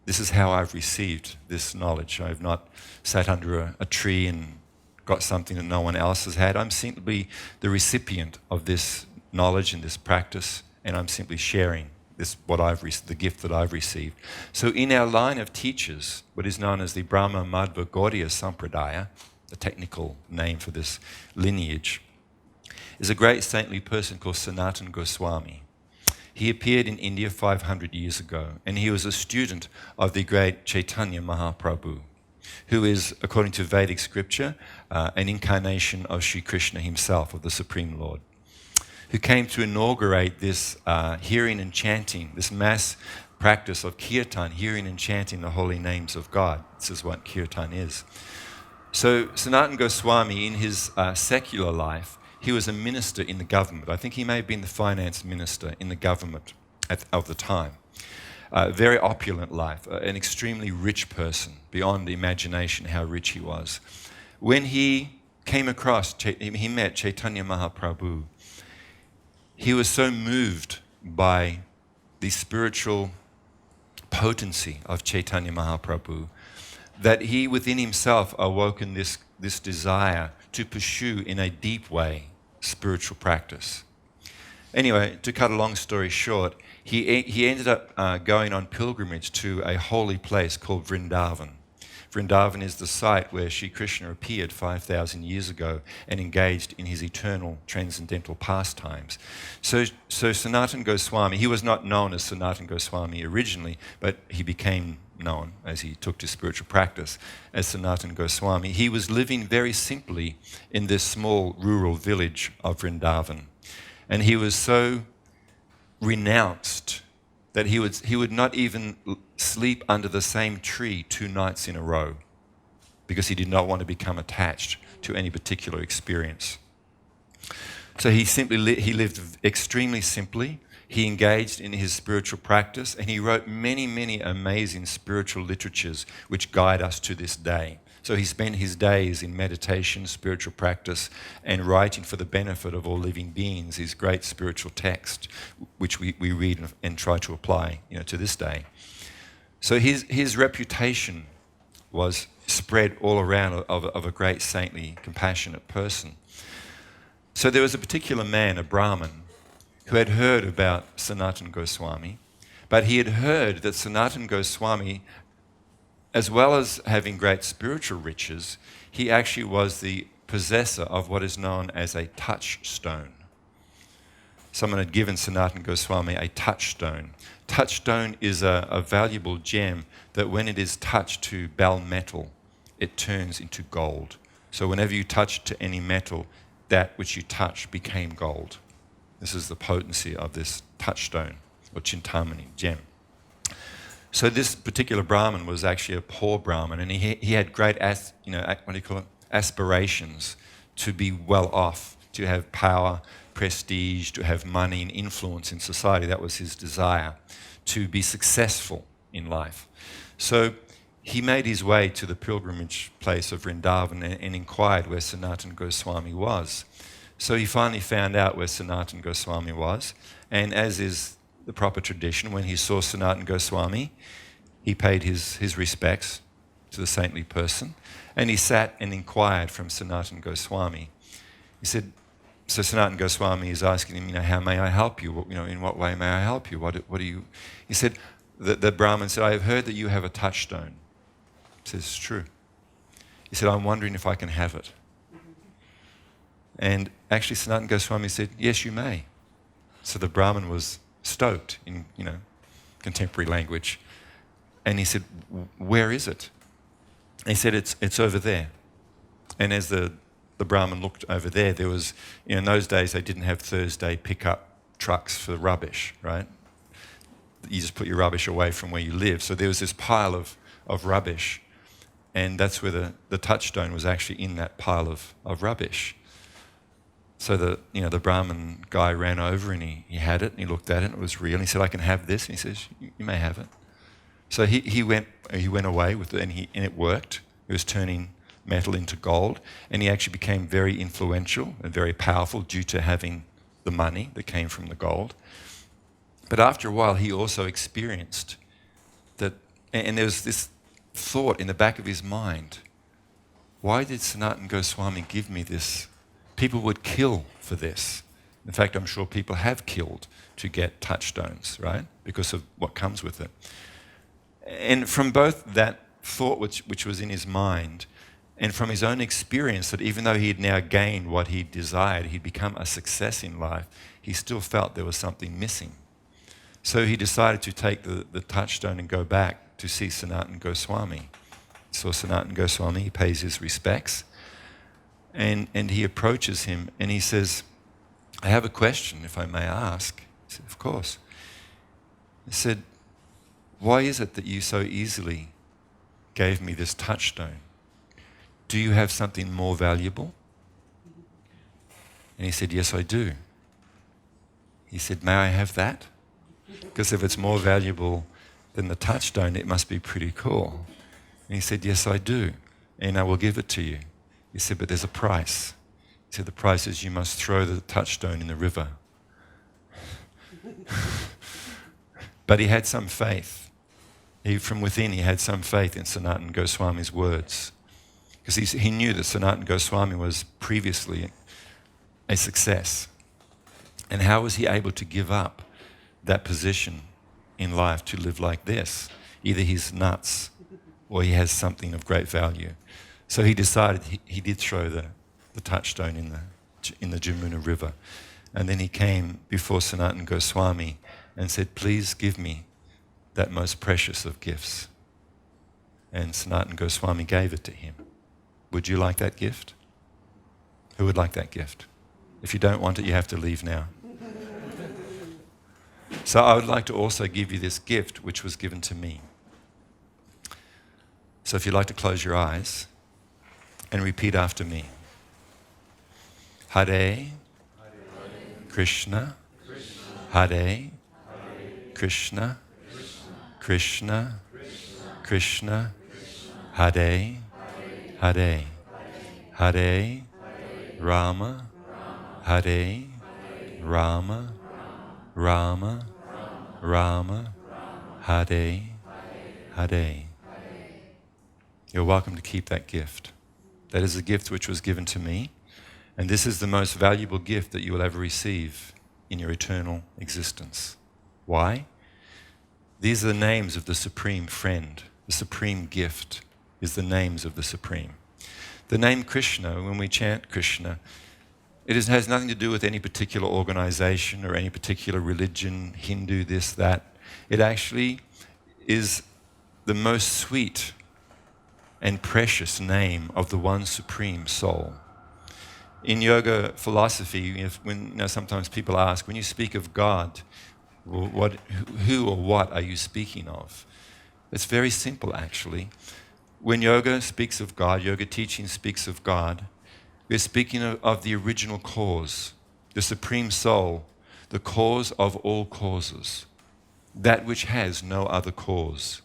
Speaker 1: this is how I've received this knowledge. I've not sat under a tree and got something that no one else has had. I'm simply the recipient of this knowledge and this practice, and I'm simply sharing the gift that I've received. So in our line of teachers, what is known as the Brahma Madhva Gaudiya Sampradaya, the technical name for this lineage, is a great saintly person called Sanatana Goswami. He appeared in India 500 years ago, and he was a student of the great Chaitanya Mahaprabhu, who is, according to Vedic scripture, an incarnation of Sri Krishna himself, of the Supreme Lord, who came to inaugurate this hearing and chanting, this mass practice of kirtan, hearing and chanting the holy names of God. This is what kirtan is. So Sanatana Goswami, in his secular life, he was a minister in the government. I think he may have been the finance minister in the government of the time. Very opulent life, an extremely rich person, beyond imagination how rich he was. When he came across, he met Chaitanya Mahaprabhu, he was so moved by the spiritual potency of Chaitanya Mahaprabhu that he within himself awoken this desire to pursue in a deep way spiritual practice. Anyway, to cut a long story short, he ended up going on pilgrimage to a holy place called Vrindavan. Vrindavan is the site where Sri Krishna appeared 5,000 years ago and engaged in his eternal transcendental pastimes. So Sanatana Goswami, he was not known as Sanatana Goswami originally, but he became known as he took to spiritual practice as Sanatana Goswami. He was living very simply in this small rural village of Vrindavan. And he was so renounced that he would not even sleep under the same tree 2 nights in a row because he did not want to become attached to any particular experience. So he lived extremely simply. He engaged in his spiritual practice, and he wrote many, many amazing spiritual literatures which guide us to this day. So he spent his days in meditation, spiritual practice, and writing for the benefit of all living beings his great spiritual text, which we read and try to apply, to this day. So his reputation was spread all around of a great saintly, compassionate person. So there was a particular man, a Brahmin, who had heard about Sanatana Goswami, but he had heard that Sanatana Goswami, as well as having great spiritual riches, he actually was the possessor of what is known as a touchstone. Someone had given Sanatana Goswami a touchstone. Touchstone is a valuable gem that when it is touched to bell metal, it turns into gold. So whenever you touch to any metal, that which you touch became gold. This is the potency of this touchstone, or chintamani, gem. So this particular Brahmin was actually a poor Brahmin, and he had great aspirations to be well off, to have power, prestige, to have money and influence in society. That was his desire, to be successful in life. So he made his way to the pilgrimage place of Vrindavan and inquired where Sanatana Goswami was. So he finally found out where Sanatana Goswami was, and as is the proper tradition, when he saw Sanatana Goswami, he paid his respects to the saintly person, and he sat and inquired from Sanatana Goswami. He said, so Sanatana Goswami is asking him, how may I help you? In what way may I help you? What do you? He said, the Brahmin said, I have heard that you have a touchstone. He says, it's true. He said, I'm wondering if I can have it. And actually Sanatana Goswami said, yes, you may. So the Brahmin was stoked in, contemporary language. And he said, where is it? And he said, it's over there. And as the Brahmin looked over there, there was, in those days they didn't have Thursday pickup trucks for rubbish, right? You just put your rubbish away from where you live. So there was this pile of rubbish. And that's where the touchstone was actually in that pile of rubbish. So the Brahmin guy ran over and he had it and he looked at it and it was real. And he said, I can have this. And he says, you may have it. So he went away with it and it worked. It was turning metal into gold, and he actually became very influential and very powerful due to having the money that came from the gold. But after a while, he also experienced that, and there was this thought in the back of his mind, why did Sanatana Goswami give me this? People would kill for this. In fact, I'm sure people have killed to get touchstones, right? Because of what comes with it. And from both that thought which was in his mind and from his own experience that even though he had now gained what he desired, he'd become a success in life, he still felt there was something missing. So he decided to take the touchstone and go back to see Sanatana Goswami. So Sanatana Goswami, he pays his respects, and he approaches him and he says, I have a question, if I may ask. He said, of course. He said, why is it that you so easily gave me this touchstone? Do you have something more valuable? And he said, yes, I do. He said, may I have that? Because if it's more valuable than the touchstone, it must be pretty cool. And he said, yes, I do. And I will give it to you. He said, but there's a price. He said, the price is you must throw the touchstone in the river. But he had some faith. From within, he had some faith in Sanatana Goswami's words. Because he knew that Sanatana Goswami was previously a success. And how was he able to give up that position in life to live like this? Either he's nuts or he has something of great value. So he decided he did throw the touchstone in the Jamuna River. And then he came before Sanatana Goswami and said, please give me that most precious of gifts. And Sanatana Goswami gave it to him. Would you like that gift? Who would like that gift? If you don't want it, you have to leave now. So I would like to also give you this gift which was given to me. So if you'd like to close your eyes and repeat after me. Hare Krishna, Hare Krishna, Krishna, Krishna, Hare, Hare, Hare Rama, Hare Rama, Rama, Rama, Hare, Hare. You're welcome to keep that gift. That is a gift which was given to me, and this is the most valuable gift that you will ever receive in your eternal existence. Why? These are the names of the Supreme Friend. The Supreme Gift is the names of the Supreme. The name Krishna, when we chant Krishna, it has nothing to do with any particular organization or any particular religion, Hindu, this, that. It actually is the most sweet and precious name of the one Supreme Soul. In yoga philosophy, sometimes people ask, when you speak of God, who or what are you speaking of? It's very simple, actually. When yoga speaks of God, yoga teaching speaks of God, we're speaking of the original cause, the Supreme Soul, the cause of all causes, that which has no other cause.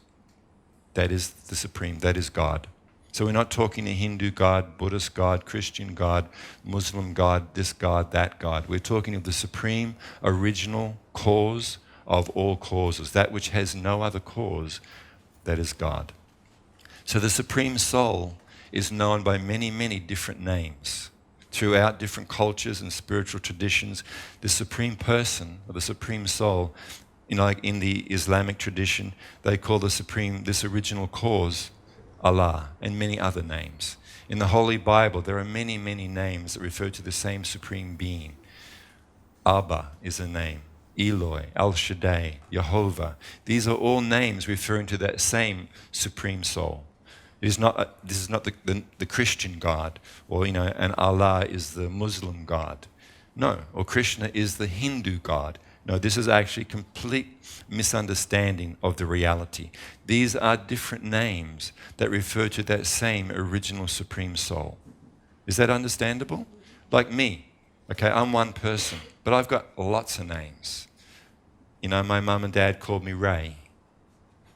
Speaker 1: That is the Supreme, that is God. So we're not talking a Hindu God, Buddhist God, Christian God, Muslim God, this God, that God. We're talking of the Supreme, original cause of all causes, that which has no other cause, that is God. So the Supreme Soul is known by many, many different names. Throughout different cultures and spiritual traditions, the Supreme Person, or the Supreme Soul, like in the Islamic tradition, they call this original cause, Allah, and many other names. In the Holy Bible, there are many, many names that refer to the same Supreme Being. Abba is a name. Eloi, El Shaddai, Jehovah. These are all names referring to that same Supreme Soul. This is not the Christian God, or and Allah is the Muslim God. No, or Krishna is the Hindu God. No, this is actually complete misunderstanding of the reality. These are different names that refer to that same original Supreme Soul. Is that understandable? Like me, okay, I'm one person, but I've got lots of names. My mum and dad called me Ray,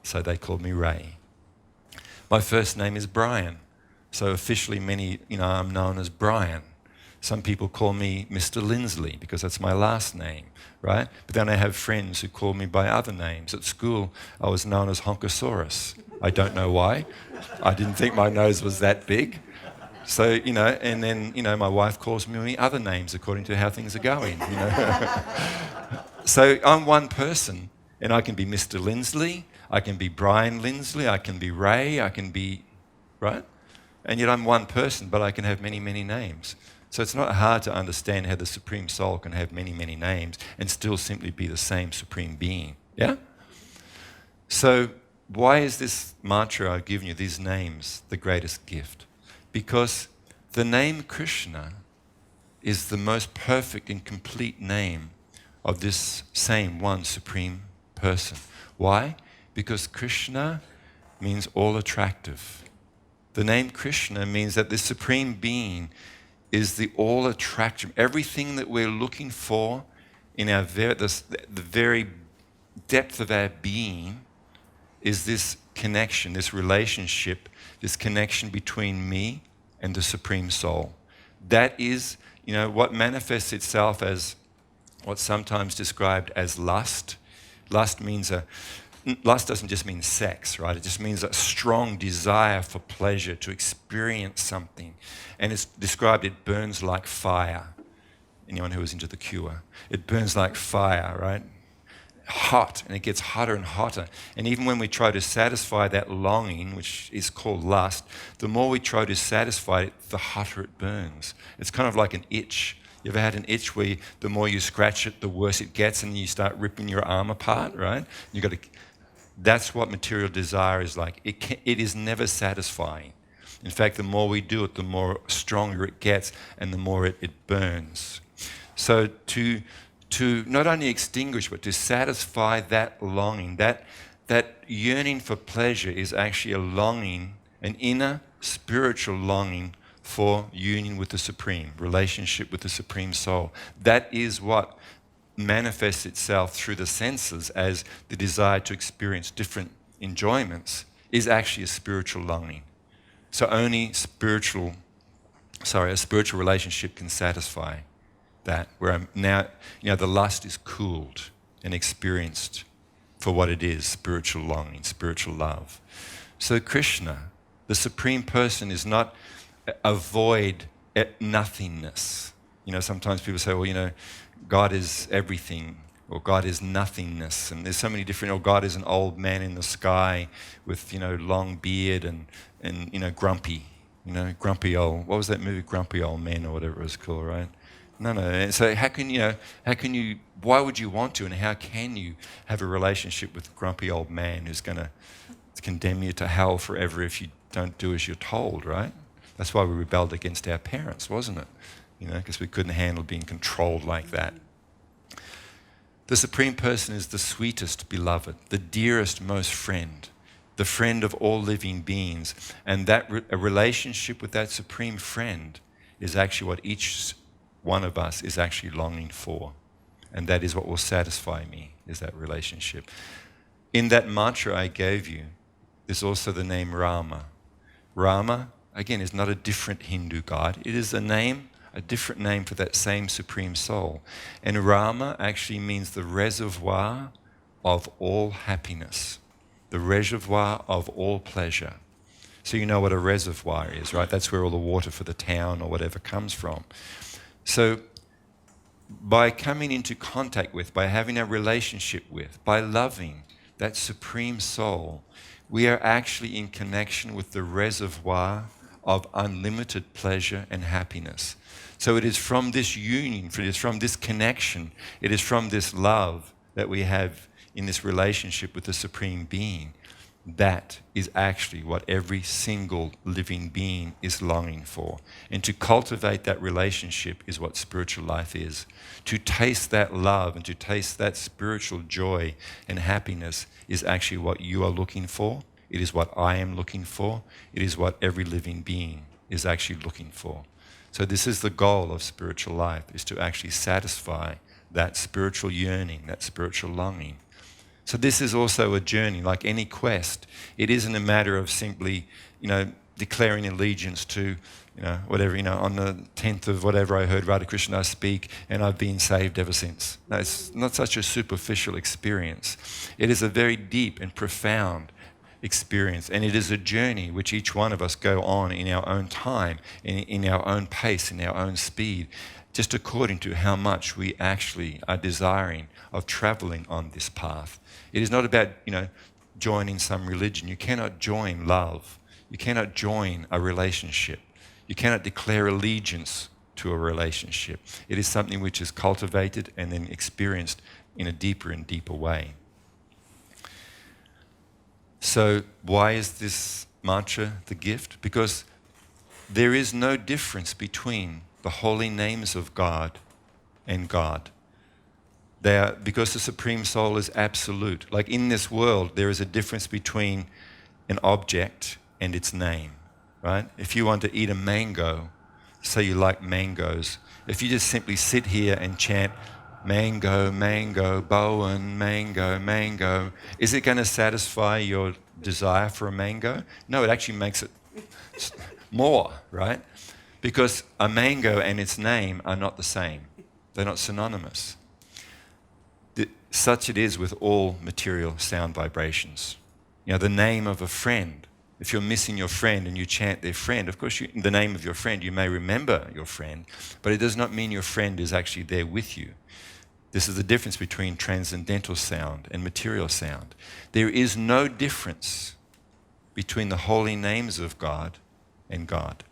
Speaker 1: so they called me Ray. My first name is Brian, so officially I'm known as Brian. Some people call me Mr. Lindsley because that's my last name, right? But then I have friends who call me by other names. At school, I was known as Honkosaurus. I don't know why. I didn't think my nose was that big. So, and then, my wife calls me other names according to how things are going, So I'm one person, and I can be Mr. Lindsley, I can be Brian Lindsley, I can be Ray, I can be, right? And yet I'm one person, but I can have many, many names. So it's not hard to understand how the Supreme Soul can have many, many names and still simply be the same Supreme Being. Yeah? So why is this mantra I've given you, these names, the greatest gift? Because the name Krishna is the most perfect and complete name of this same one supreme person. Why? Because Krishna means all attractive. The name Krishna means that this supreme being is the all attraction. Everything that we're looking for in our the very depth of our being is this connection, this relationship, this connection between me and the Supreme Soul. That is, what manifests itself as what's sometimes described as lust. Lust doesn't just mean sex, right? It just means a strong desire for pleasure, to experience something. And it's described, it burns like fire. Anyone who was into The Cure. It burns like fire, right? Hot, and it gets hotter and hotter. And even when we try to satisfy that longing, which is called lust, the more we try to satisfy it, the hotter it burns. It's kind of like an itch. You ever had an itch where the more you scratch it, the worse it gets, and you start ripping your arm apart, right? That's what material desire is like. It is never satisfying. In fact, the more we do it, the more stronger it gets, and the more it burns. So to not only extinguish, but to satisfy that longing, that yearning for pleasure is actually a longing, an inner spiritual longing for union with the Supreme, relationship with the Supreme Soul. That is what manifests itself through the senses as the desire to experience different enjoyments is actually a spiritual longing. So only a spiritual relationship can satisfy that, where I'm now, the lust is cooled and experienced for what it is, spiritual longing, spiritual love. So Krishna, the Supreme Person, is not a void at nothingness. Sometimes people say, well, God is everything, or God is nothingness, and there's so many different, or God is an old man in the sky with, long beard and grumpy, grumpy old, what was that movie, Grumpy Old Men, or whatever it was called, right? No. And so why would you want to, and how can you have a relationship with a grumpy old man who's going to condemn you to hell forever if you don't do as you're told, right? That's why we rebelled against our parents, wasn't it? Because we couldn't handle being controlled like that. The Supreme Person is the sweetest beloved, the dearest most friend, the friend of all living beings. And that a relationship with that Supreme Friend is actually what each one of us is actually longing for. And that is what will satisfy me, is that relationship. In that mantra I gave you, there's also the name Rama. Rama, again, is not a different Hindu god. It is a different name for that same Supreme Soul. And Rama actually means the reservoir of all happiness, the reservoir of all pleasure. So you know what a reservoir is, right? That's where all the water for the town or whatever comes from. So by coming into contact with, by having a relationship with, by loving that Supreme Soul, we are actually in connection with the reservoir of unlimited pleasure and happiness. So it is from this union, it is from this connection, it is from this love that we have in this relationship with the Supreme Being. That is actually what every single living being is longing for. And to cultivate that relationship is what spiritual life is. To taste that love and to taste that spiritual joy and happiness is actually what you are looking for. It is what I am looking for. It is what every living being is actually looking for. So this is the goal of spiritual life, is to actually satisfy that spiritual yearning, that spiritual longing. So this is also a journey, like any quest. It isn't a matter of simply, declaring allegiance to, whatever, on the 10th of whatever I heard Radha Krishna speak, and I've been saved ever since. No, it's not such a superficial experience. It is a very deep and profound experience, and it is a journey which each one of us go on in our own time, in our own pace, in our own speed, just according to how much we actually are desiring of traveling on this path. It is not about, joining some religion. You cannot join love. You cannot join a relationship. You cannot declare allegiance to a relationship. It is something which is cultivated and then experienced in a deeper and deeper way. So why is this mantra the gift? Because there is no difference between the holy names of God and God. Because the Supreme Soul is absolute. Like in this world, there is a difference between an object and its name, right? If you want to eat a mango, say you like mangoes, if you just simply sit here and chant, mango, mango, Bowen, mango, mango, is it going to satisfy your desire for a mango? No, it actually makes it more, right? Because a mango and its name are not the same. They're not synonymous. Such it is with all material sound vibrations. The name of a friend, if you're missing your friend and you chant their friend, of course, the name of your friend, you may remember your friend, but it does not mean your friend is actually there with you. This is the difference between transcendental sound and material sound. There is no difference between the holy names of God and God.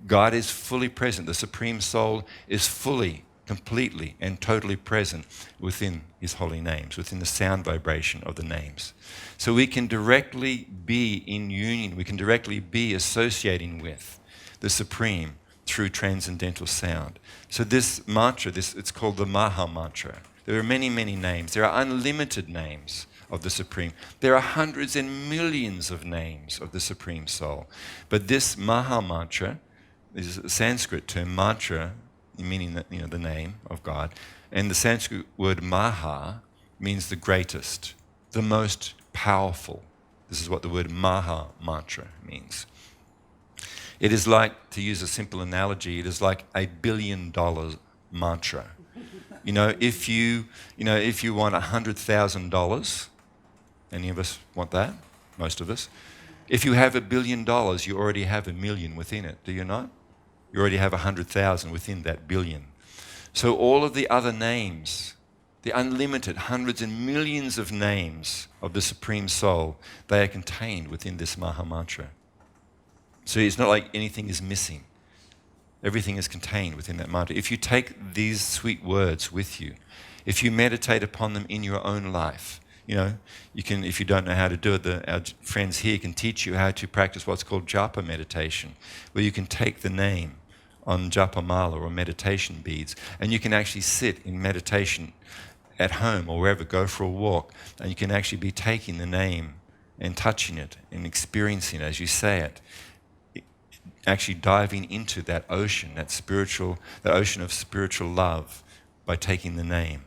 Speaker 1: God is fully present. The Supreme Soul is fully, completely, and totally present within His holy names, within the sound vibration of the names. So we can directly be in union, we can directly be associating with the Supreme through transcendental sound. So this mantra, it's called the Maha Mantra. There are many, many names. There are unlimited names of the Supreme. There are hundreds and millions of names of the Supreme Soul. But this Maha Mantra is a Sanskrit term, mantra, meaning the name of God. And the Sanskrit word Maha means the greatest, the most powerful. This is what the word Maha Mantra means. It is like, to use a simple analogy, it is like $1 billion mantra. If you want $100,000, any of us want that? Most of us. If you have $1 billion, you already have 1 million within it, do you not? You already have 100,000 within that billion. So all of the other names, the unlimited hundreds and millions of names of the Supreme Soul, they are contained within this Maha Mantra. So it's not like anything is missing. Everything is contained within that mantra. If you take these sweet words with you, if you meditate upon them in your own life, you can, if you don't know how to do it, our friends here can teach you how to practice what's called japa meditation, where you can take the name on japa mala or meditation beads, and you can actually sit in meditation at home or wherever, go for a walk, and you can actually be taking the name and touching it and experiencing it as you say it, actually diving into that ocean, that ocean of spiritual love by taking the name.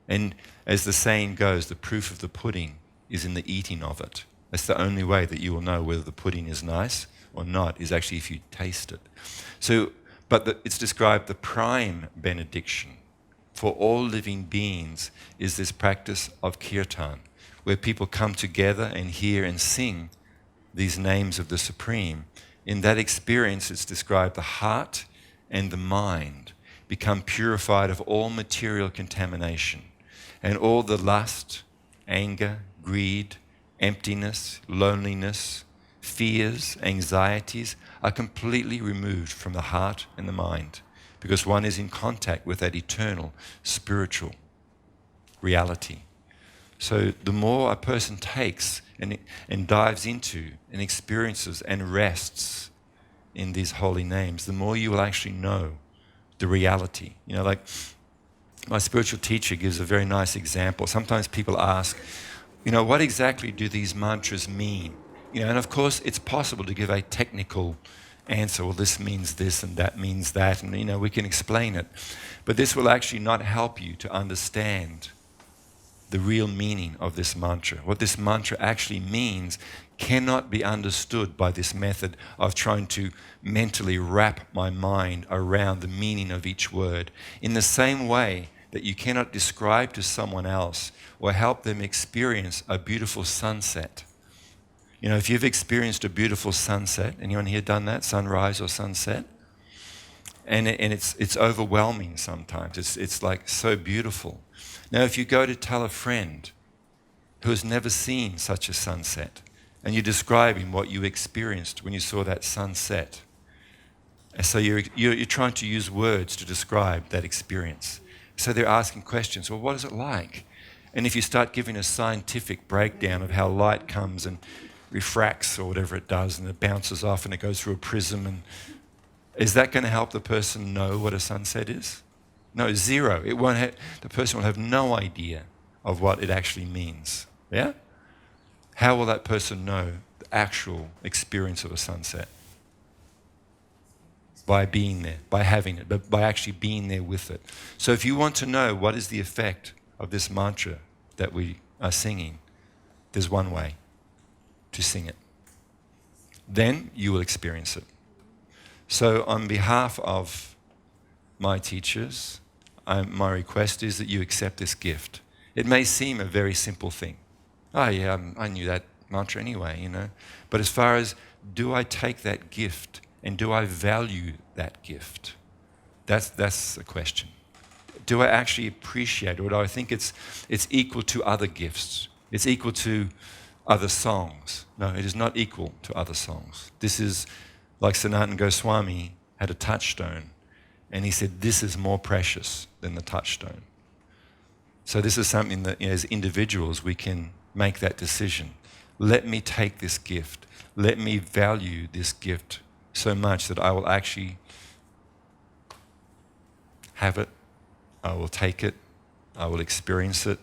Speaker 1: And as the saying goes, the proof of the pudding is in the eating of it. That's the only way that you will know whether the pudding is nice or not, is actually if you taste it. It's described the prime benediction for all living beings is this practice of kirtan, where people come together and hear and sing these names of the Supreme. In that experience, it's described the heart and the mind become purified of all material contamination, and all the lust, anger, greed, emptiness, loneliness, fears, anxieties are completely removed from the heart and the mind, because one is in contact with that eternal spiritual reality. So the more a person takes and dives into and experiences and rests in these holy names, the more you will actually know the reality. Like my spiritual teacher gives a very nice example. Sometimes people ask, what exactly do these mantras mean? And of course it's possible to give a technical answer. Well, this means this and that means that, and we can explain it. But this will actually not help you to understand the real meaning of this mantra. What this mantra actually means cannot be understood by this method of trying to mentally wrap my mind around the meaning of each word. In the same way that you cannot describe to someone else or help them experience a beautiful sunset. If you've experienced a beautiful sunset, anyone here done that, sunrise or sunset? And it's overwhelming sometimes. It's like so beautiful. Now, if you go to tell a friend who has never seen such a sunset, and you're describing what you experienced when you saw that sunset, and so you're trying to use words to describe that experience. So they're asking questions. Well, what is it like? And if you start giving a scientific breakdown of how light comes and refracts or whatever it does, and it bounces off and it goes through a prism, and is that going to help the person know what a sunset is? No, zero. It won't have, the person will have no idea of what it actually means. Yeah? How will that person know the actual experience of a sunset? By being there, by having it, but by actually being there with it. So if you want to know what is the effect of this mantra that we are singing, there's one way to sing it. Then you will experience it. So on behalf of my teachers, my request is that you accept this gift. It may seem a very simple thing. Oh yeah, I knew that mantra anyway, you know. But as far as, do I take that gift and do I value that gift? That's the question. Do I actually appreciate it, or do I think it's equal to other gifts? It's equal to other songs. No, it is not equal to other songs. This is like Sanatana Goswami had a touchstone, and he said, this is more precious than the touchstone. So this is something that, you know, as individuals, we can make that decision. Let me take this gift. Let me value this gift so much that I will actually have it. I will take it. I will experience it.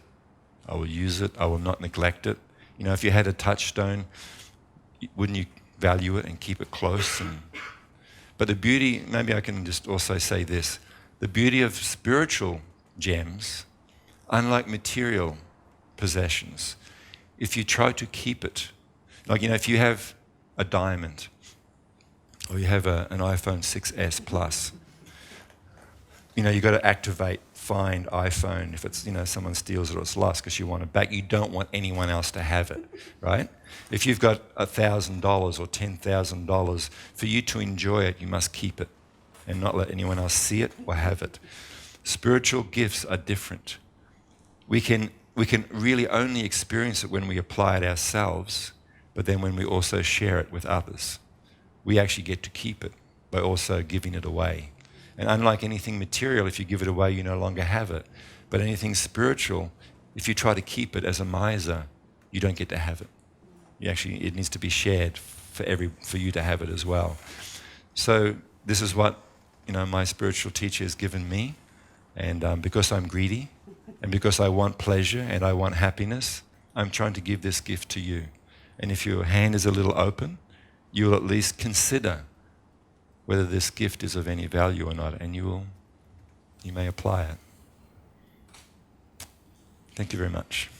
Speaker 1: I will use it. I will not neglect it. You know, if you had a touchstone, wouldn't you value it and keep it close? But the beauty, maybe I can just also say this, the beauty of spiritual gems, unlike material possessions, if you try to keep it, like, you know, if you have a diamond or you have an iPhone 6S Plus, you know, you've got to activate find iPhone if it's, you know, someone steals it or it's lost because you want it back. You don't want anyone else to have it, right? If you've got $1,000 or $10,000, for you to enjoy it, you must keep it and not let anyone else see it or have it. Spiritual gifts are different. We can really only experience it when we apply it ourselves, but then when we also share it with others. We actually get to keep it by also giving it away. And unlike anything material, if you give it away, you no longer have it. But anything spiritual, if you try to keep it as a miser, you don't get to have it. It needs to be shared for you to have it as well. So this is what, you know, my spiritual teacher has given me. And because I'm greedy, and because I want pleasure and I want happiness, I'm trying to give this gift to you. And if your hand is a little open, you'll at least consider whether this gift is of any value or not, and you may apply it. Thank you very much.